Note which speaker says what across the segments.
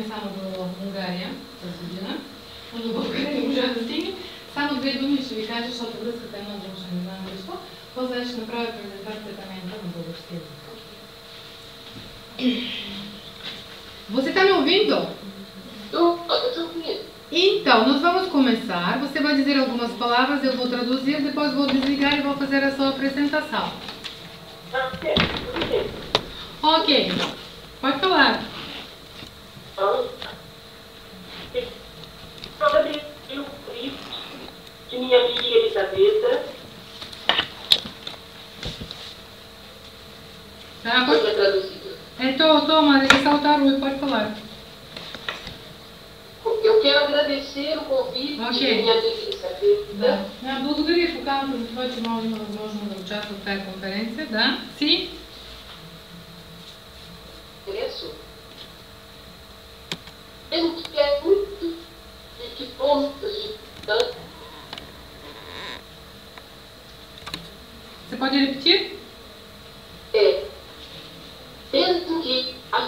Speaker 1: само до Унгария тази година, но до България не можа да стигне. Само две думи ще ви кажа, защото връзката е много дължа, не знам защо. После ще направя презентацията на български език. Você está me ouvindo?
Speaker 2: Estou ouvindo.
Speaker 1: Então, nós vamos começar. Você vai dizer algumas palavras, eu vou traduzir, depois vou desligar e vou fazer a sua apresentação. Ok, pode falar.
Speaker 2: De minha amiga Elisabetta.
Speaker 1: Ah, pode... Toma, deixa saltar o pode falar.
Speaker 2: Eu quero agradecer o convite de minha amiga Elisabetta.
Speaker 1: Да, благодаря и поканата за това, че може да има възможност да участва в тази конференция. Да, си?
Speaker 2: Interesso. Mesmo que é muito de pontos de tanto.
Speaker 1: Você pode repetir?
Speaker 2: Mesmo que a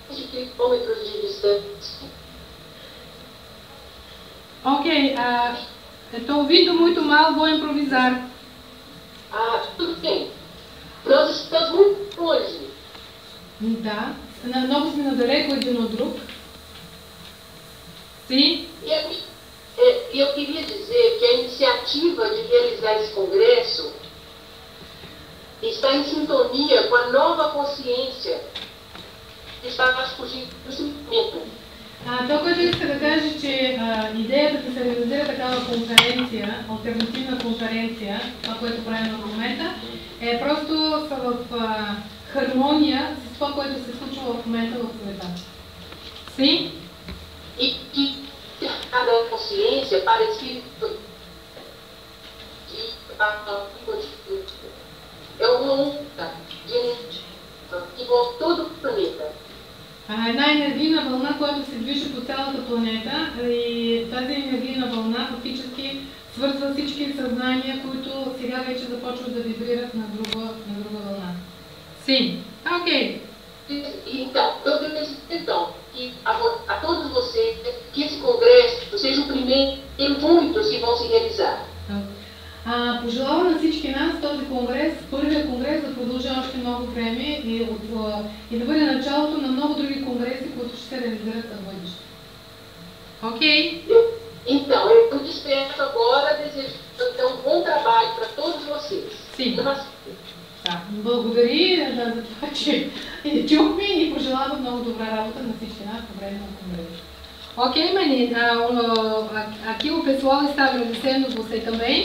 Speaker 2: 20 quilômetros de distância.
Speaker 1: Ok, estou ouvindo muito mal, vou improvisar.
Speaker 2: Tudo bem. Nós estamos muito longe.
Speaker 1: Да, много сме надалеко един от друг. Sim?
Speaker 2: E eu queria dizer que a iniciativa de realizar esse congresso está em sintonia com a nova consciência que está surgindo no momento.
Speaker 1: Това, което иска да каже, че идеята да се реализира такава конференция, алтернативна конференция, това, което правим в момента, е просто в хармония с това, което се случва в момента в света. Sim?
Speaker 2: E cada consciência para espírito é uma onda de energia que envolve todo o planeta.
Speaker 1: Една енергийна вълна, която се движи по цялата планета и тази енергийна вълна фактически свързва всички съзнания, които сега вече започват да вибрират на друга вълна. Sim. Ok.
Speaker 2: Então, eu desejo que a todos vocês que esse congresso seja o primeiro de muitos que vão se realizar.
Speaker 1: Пожелавам на всички нас този конгрес, първият конгрес да продължи още много време и да бъде началото на много други конгреси, които ще се реализират в бъдеще. Ok?
Speaker 2: Então, eu despeço agora, desejando um bom trabalho para todos vocês.
Speaker 1: Sim. Благодаря за това, че чухме и пожелавам много добра работа на всички нас по време на конгреса. Ok, meninas, aqui o pessoal está agradecendo você também,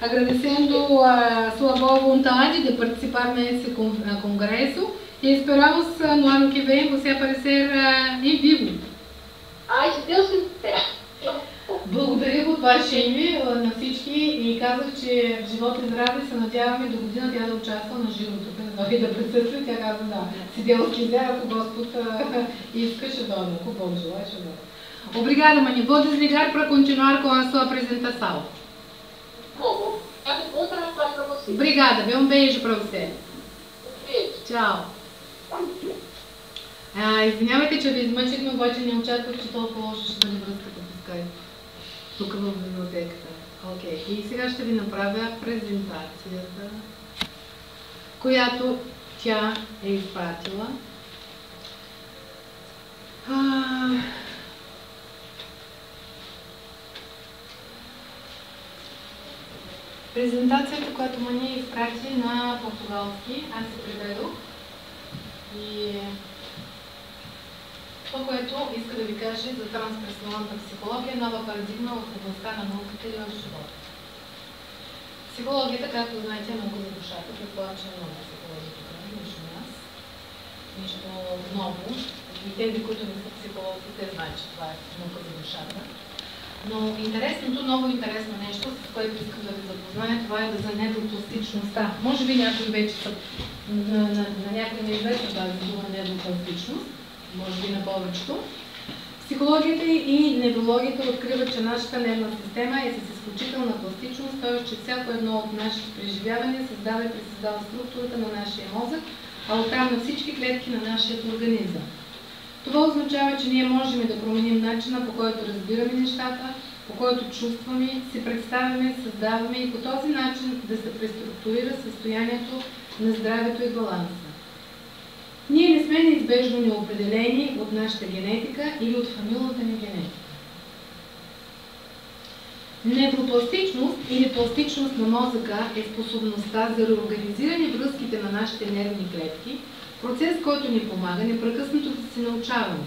Speaker 1: agradecendo a sua boa vontade de participar nesse congresso e esperamos no ano que vem você aparecer em vivo.
Speaker 2: Ai, se Deus quiser.
Speaker 1: Благодаря от ваше име на всички и казах, че в живот и здраве се надяваме до година тя да участва на живо тук, да дойде да присъства и тя каза да. Si Deus quiser, ако Господ иска, ще дойде, ако Бог желае, ще дойде. Obrigada, mãe. Vou desligar para continuar com a sua apresentação.
Speaker 2: Bom, é um bom trabalho para você.
Speaker 1: Obrigada, um beijo para você.
Speaker 2: Beijo.
Speaker 1: Tchau. Извинявайте, че ви измъчихме, обаче не очаквах, че толкова лошо ще бъде връзката по скайп. Тук в библиотеката. Окей, и сега ще ви направя презентацията, която тя е изпратила. Презентацията, която Мани изпрати на португалски, аз се преведох. И това, което иска да ви каже за трансперсоналната психология, нова парадигма в областта на науката и в живота. Психологията, както знаете, е наука за душата. Предполагам, че е много психология тук между нас. Нищо ново. И тези, които не са психологи, те знаят, че това е наука за душата. Но интересното, много интересно нещо, с което искам да ви запозная, това е за недопластичността. Може би някои вече са на някои неизвестна тази дума недопластичност, може би на повечето. Психологията и неврологията откриват, че нашата нервна система е с изключителна пластичност, т.е. че всяко едно от нашите преживявания създава и пресъздава структурата на нашия мозък, а оттам на всички клетки на нашия организъм. Това означава, че ние можем да променим начина, по който разбираме нещата, по който чувстваме, се представяме, създаваме и по този начин да се преструктурира състоянието на здравето и баланса. Ние не сме неизбежно неопределени от нашата генетика или от фамилната ни генетика. Невропластичност или пластичност на мозъка е способността за реорганизиране връзките на нашите нервни клетки, процес, който ни помага непрекъснато да се научаваме.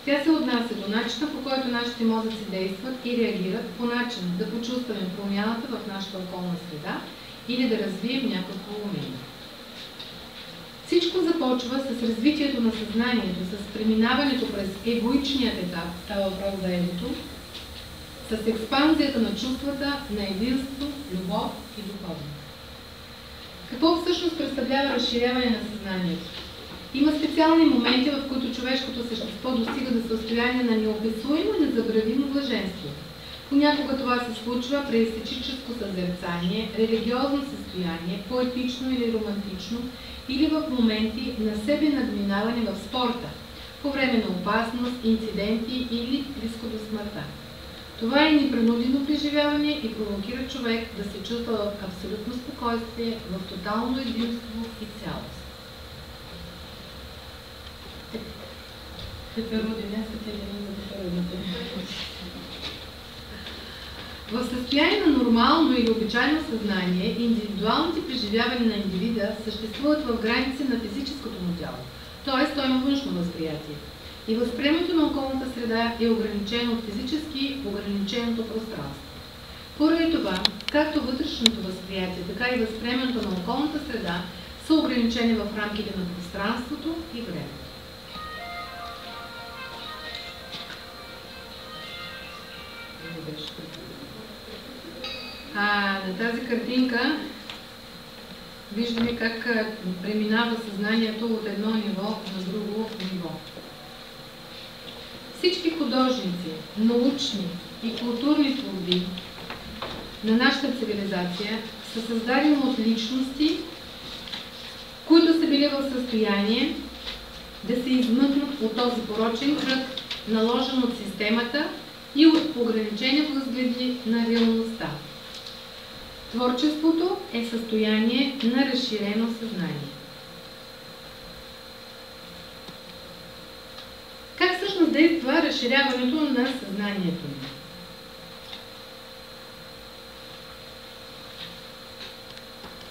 Speaker 1: Тя се отнася до начина, по който нашите мозъци действат и реагират, по начин да почувстваме промяната в нашата околна среда или да развием някакво умение. Всичко започва с развитието на съзнанието, с преминаването през егоичният етап, става въпрос за егото, с експанзията на чувствата на единство, любов и духовност. Какво всъщност представлява разширяване на съзнанието? Има специални моменти, в които човешкото същество достига до състояние на неописуемо и незабравимо блаженство. Понякога това се случва при естетическо съзерцание, религиозно състояние, поетично или романтично, или в моменти на себе надминаване в спорта, по време на опасност, инциденти или близко до смъртта. Това е непринудено преживяване и провокира човек да се чувства в абсолютно спокойствие, в тотално единство и цялост. В състояние на нормално или обичайно съзнание, индивидуалните преживявания на индивида съществуват в граници на физическото му тяло, т.е. той има външно възприятие. И възприемането на околната среда е ограничено от физически ограниченото пространство. Поради това, както вътрешното възприятие, така и възприемането на околната среда са ограничени в рамките на пространството и времето. На тази картинка виждаме как преминава съзнанието от едно ниво на друго ниво. Всички художници, научни и културни творби на нашата цивилизация са създадени от личности, които са били в състояние да се измъкнат от този порочен кръг, наложен от системата и от ограничени възгледи на реалността. Творчеството е състояние на разширено съзнание. Как всъщност действа разширяването на съзнанието ни?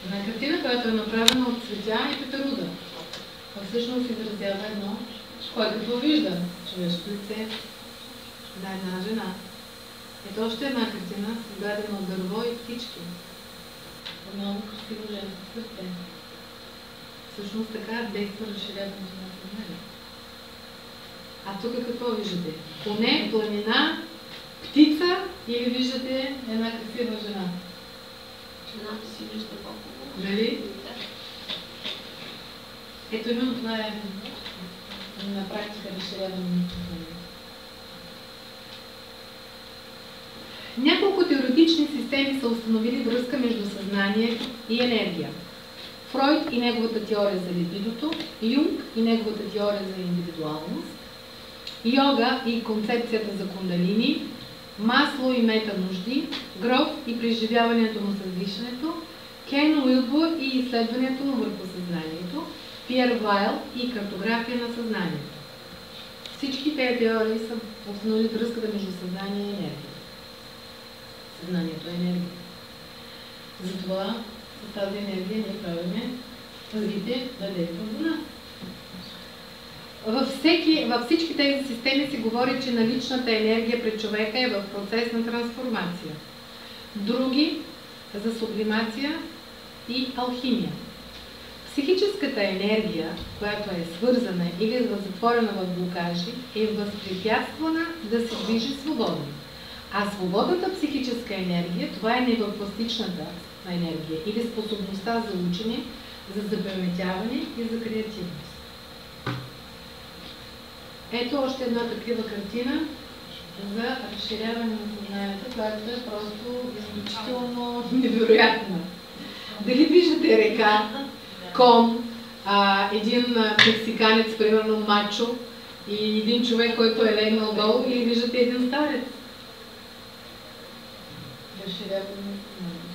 Speaker 1: Една картина, която е направена от Цветя и Петеруда. Всъщност изразява едно, кой какво вижда? Човешко лице, да, една жена. Ето още една картина, създадена от дърво и птички. Много красиво женско сърце. Всъщност така действа разширяването на съзнанието. А тук какво виждате? Коне, планина, птица или виждате една красива жена?
Speaker 2: Жената си вижда по-хубаво.
Speaker 1: Нали? Ето именно това е на практика разширяване на съзнанието. Няколко теоретични системи са установили връзка между съзнанието и енергия. Фройд и неговата теория за либидото, Юнг и неговата теория за индивидуалност, йога и концепцията за кундалини, Масло и метанужди, Гроф и преживяването му с дишането, Кен Уилбур и изследването му върху съзнанието, Пиер Вайл и картография на съзнанието. Всички тези теории са установили връзката между съзнание и енергия. Съзнанието е енергия. Затова с тази енергия ние правиме пазите да действат за нас. Във всички тези системи се говори, че наличната енергия пред човека е в процес на трансформация. Други за сублимация и алхимия. Психическата енергия, която е свързана или е затворена в блокажи, е възпрепятствана да се движи свободно. А свободната психическа енергия, това е невропластичната енергия или способността за учене, за запаметяване и за креативност. Ето още една такива картина за разширяване на съзнанието, която е просто изключително невероятна. Дали виждате река, кон, един мексиканец, примерно мачо, и един човек, който е легнал долу, или виждате един старец. Разширяване на съзнанието.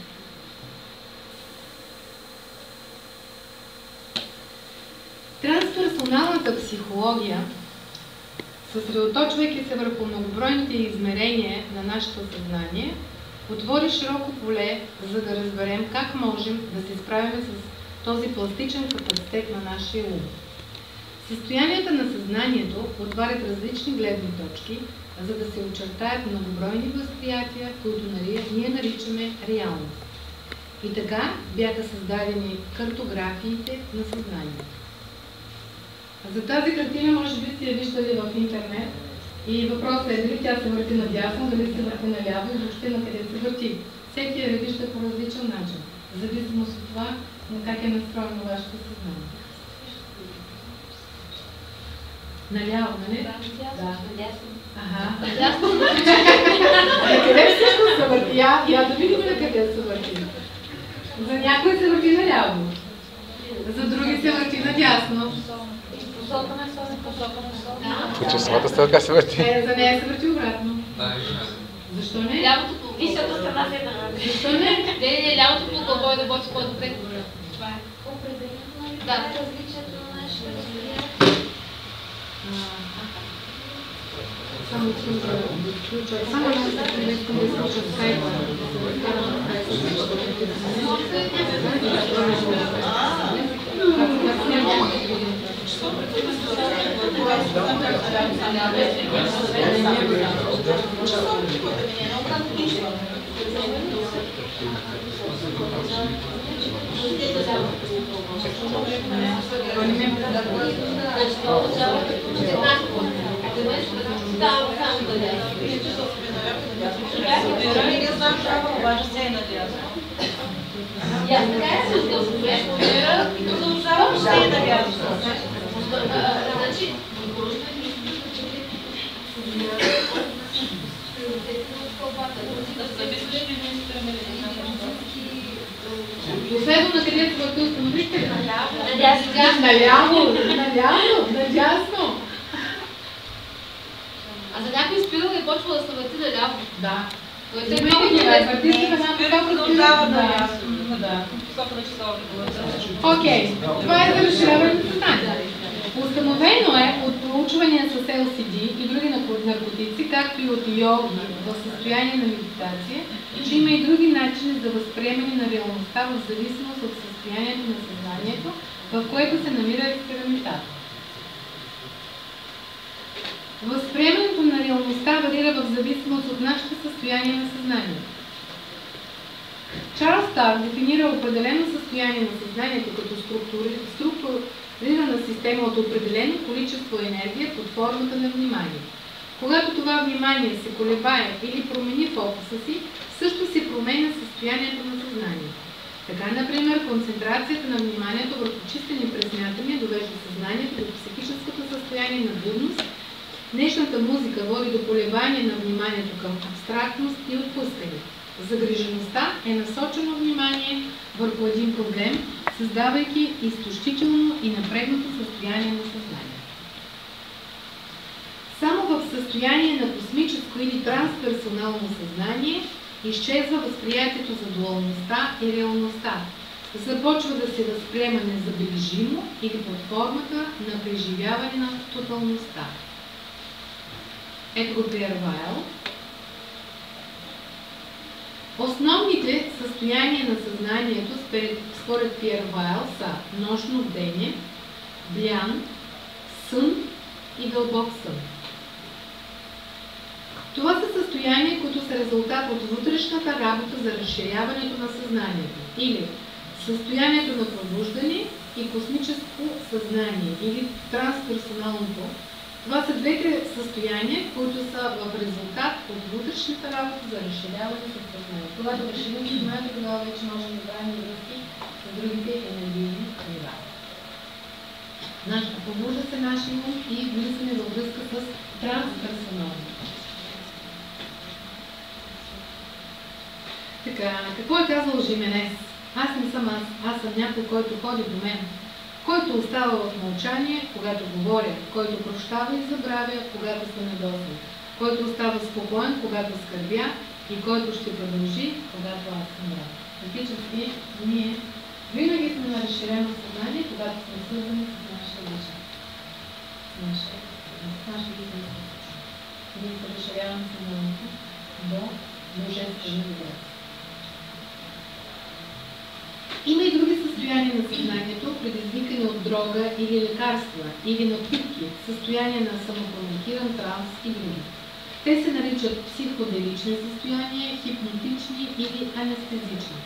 Speaker 1: Трансперсоналната психология, съсредоточвайки се върху многобройните измерения на нашето съзнание, отвори широко поле, за да разберем как можем да се справим с този пластичен капацитет на нашия ум. Състоянията на съзнанието отварят различни гледни точки, за да се очертаят многобройни възприятия, които ние наричаме реалност. И така бяха създадени картографиите на съзнанието. За тази картина може би сте я виждали в интернет и въпросът е дали тя се върти надясно, дали се върти наляво и въобще на къде се върти. Всеки я вижда по различен начин, в зависимост от това на как е настроено вашето съзнание. Наляво, нали? Да. Ага. На къде всъщност се върти? Я да видим на къде се върти. За някой се върти наляво, за други се върти надясно.
Speaker 3: По часовата стрелка се върти.
Speaker 1: За нея се върти обратно. Защо не?
Speaker 4: Лявото по висшата страна се наради.
Speaker 1: Защо не?
Speaker 4: Не, лявото по гълбой да работи по-добре. Това е.
Speaker 5: Определено
Speaker 4: Да.
Speaker 5: различието на нашите възприятия.
Speaker 1: Само искам да изключа. Само една секунда искам да изключа скайпа. Последно на къде се върти установите? Наляво, надясно.
Speaker 4: А за някой спирал и почва да се върти наляво.
Speaker 1: Да.
Speaker 4: Което е много
Speaker 1: върти се на
Speaker 6: продължава да
Speaker 1: Окей, това е за разширяване на съзнанието. Установено е от проучвания с LSD и други наркотици, както и от йоги в състояние на медитация, че има и други начини за възприемане на реалността в зависимост от състоянието на съзнанието, в което се намира експериментатор. Възприемането на реалността варира в зависимост от нашето състояние на съзнанието. Чарлз Стар дефинира определено състояние на съзнанието като структурирана система от определено количество енергия под формата на внимание. Когато това внимание се колебае или промени фокуса си, също се променя състоянието на съзнанието. Така, например, концентрацията на вниманието върху чистени пресмятания довежда съзнанието до психическото състояние на будност. Днешната музика води до колебание на вниманието към абстрактност и отпускане. Загрижеността е насочено внимание върху един проблем, създавайки изтощително и напрегнато състояние на съзнанието. Само в състояние на космическо или трансперсонално съзнание изчезва възприятието за дуалността и реалността. Започва да се възприема незабележимо или под формата на преживяване на тоталността. Ето го Пиер Вайл. Основните състояния на съзнанието според Пиер Вайл са нощно бдение, блян, сън и дълбок сън. Това са състояния, които са резултат от вътрешната работа за разширяването на съзнанието или състоянието на пробуждане и космическо съзнание или трансперсоналното. Това са двете състояния, които са в резултат от вътрешната работа за разширяване на съзнанието. Когато разширим съзнанието, тогава вече можем да правим връзки с другите енергийни нива. Побужда се нашия ум и влизаме във връзка с трансперсоналното. Така, какво е казал Жименес? Аз не съм аз съм някой, който ходи до мен. Който остава в мълчание, когато говоря, който прощава и забравя, когато се недосва, който остава спокоен, когато скърбя и който ще продължи, когато аз съм рад. Фактически, ние винаги сме на разширено съзнание, когато сме свързани с нашия душа. С нашия истински душа. Ние се разширяваме съзнанието до божествена вибрация. Има и други състояния на съзнанието, предизвикани от дрога или лекарства, или напитки, състояния на самопроникиран транс и други. Те се наричат психоделични състояния, хипнотични или анестезични.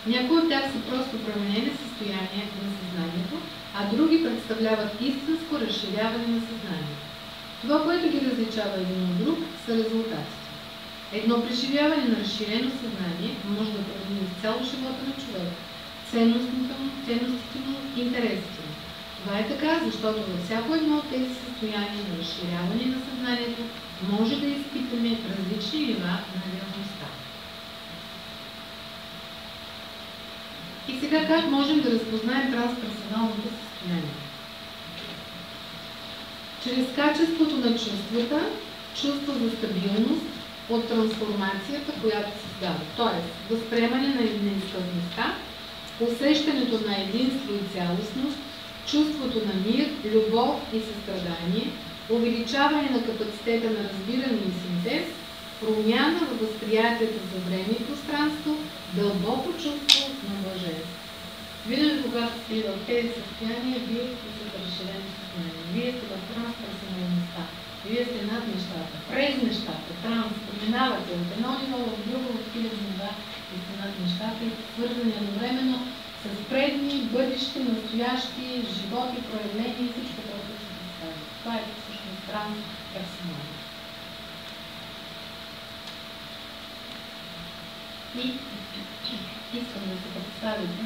Speaker 1: Някои от тях са просто променени състояния на съзнанието, а други представляват истинско разширяване на съзнанието. Това, което ги различава един от друг, са резултатите. Едно преживяване на разширено съзнание може да промени изцяло живота на човека, ценностите му, интересите му. Това е така, защото във всяко едно от тези състояния на разширяване на съзнанието може да изпитаме различни нива на реалността. И сега как можем да разпознаем трансперсоналното състояние? Чрез качеството на чувствата, чувство за стабилност от трансформацията, която създава. Тоест, възприемане на неизказността, усещането на единство и цялостност, чувството на мир, любов и състрадание, увеличаване на капацитета на разбиране и синтез, промяна във възприятието за време и пространство, дълбоко чувство на блаженство. Винаги, когато сте в тези състояния, вие сте разширени състояние. Вие сте в трансперсоналността. Вие сте над нещата, през нещата, транс, преминавате от едно ниво в друго, в хиляди нива и сте над нещата и свързани едновременно с предни, бъдещи, настоящи, животи, проявления и всичко, което се представя. Това е всъщност трансперсоналност. И искам да се представите,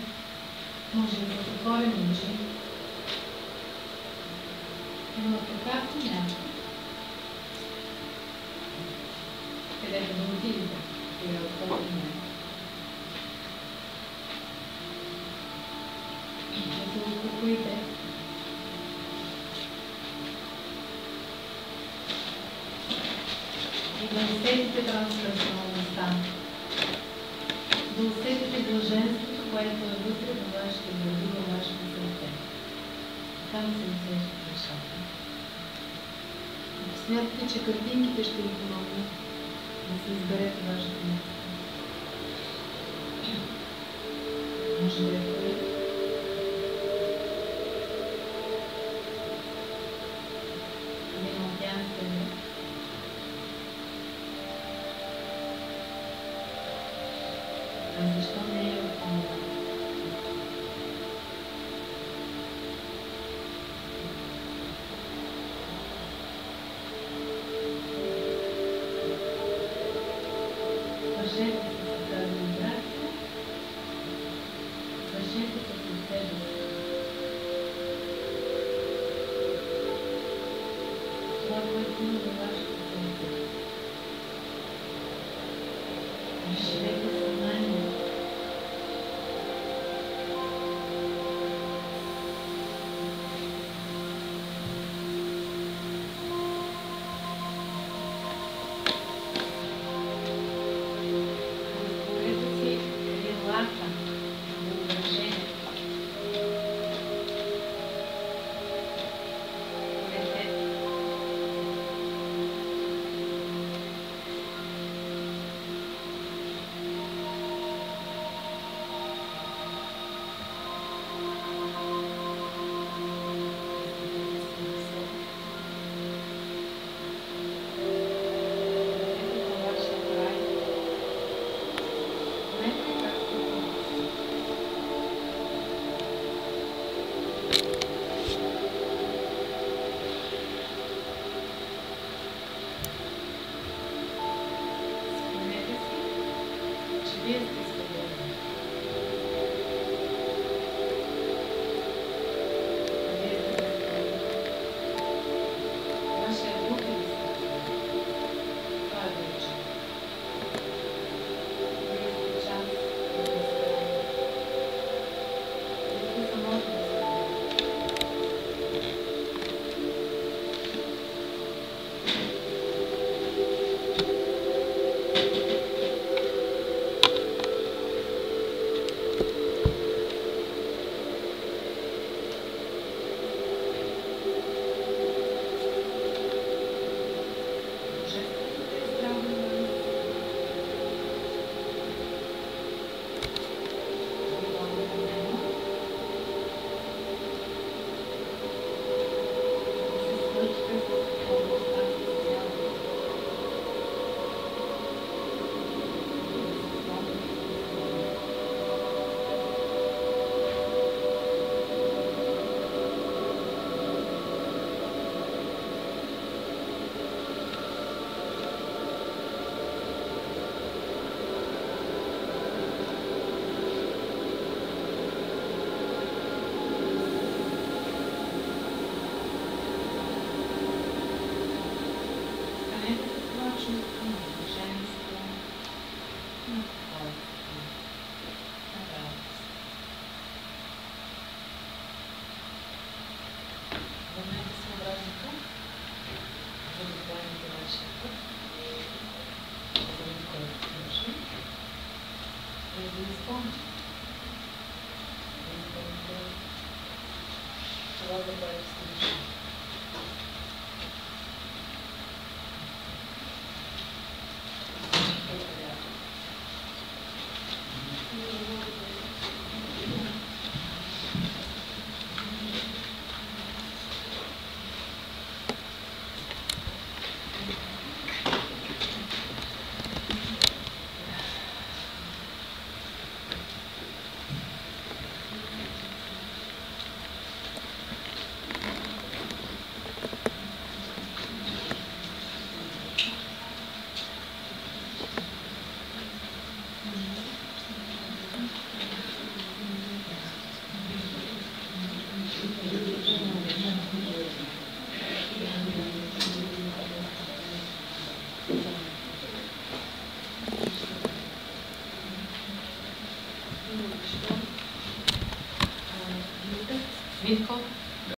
Speaker 1: може да се отворим очи, но така някакво, където да отидете и да отворим някакво. Да се успокоите. И да усетите трансперсоналността. Да усетите блаженството, което е вътре във вашите гърди, във вашето сърце. Там се усещат нещата. Ако смятате, че картинките ще ви помогнат да се изберете вашето място. Може да е хвърли. Един океан себе. А защо не е в това? Свършете се с тази вибрация, свършете се с себе си. Това, което има във вашето сърце. Разширете съзнанието. Витко?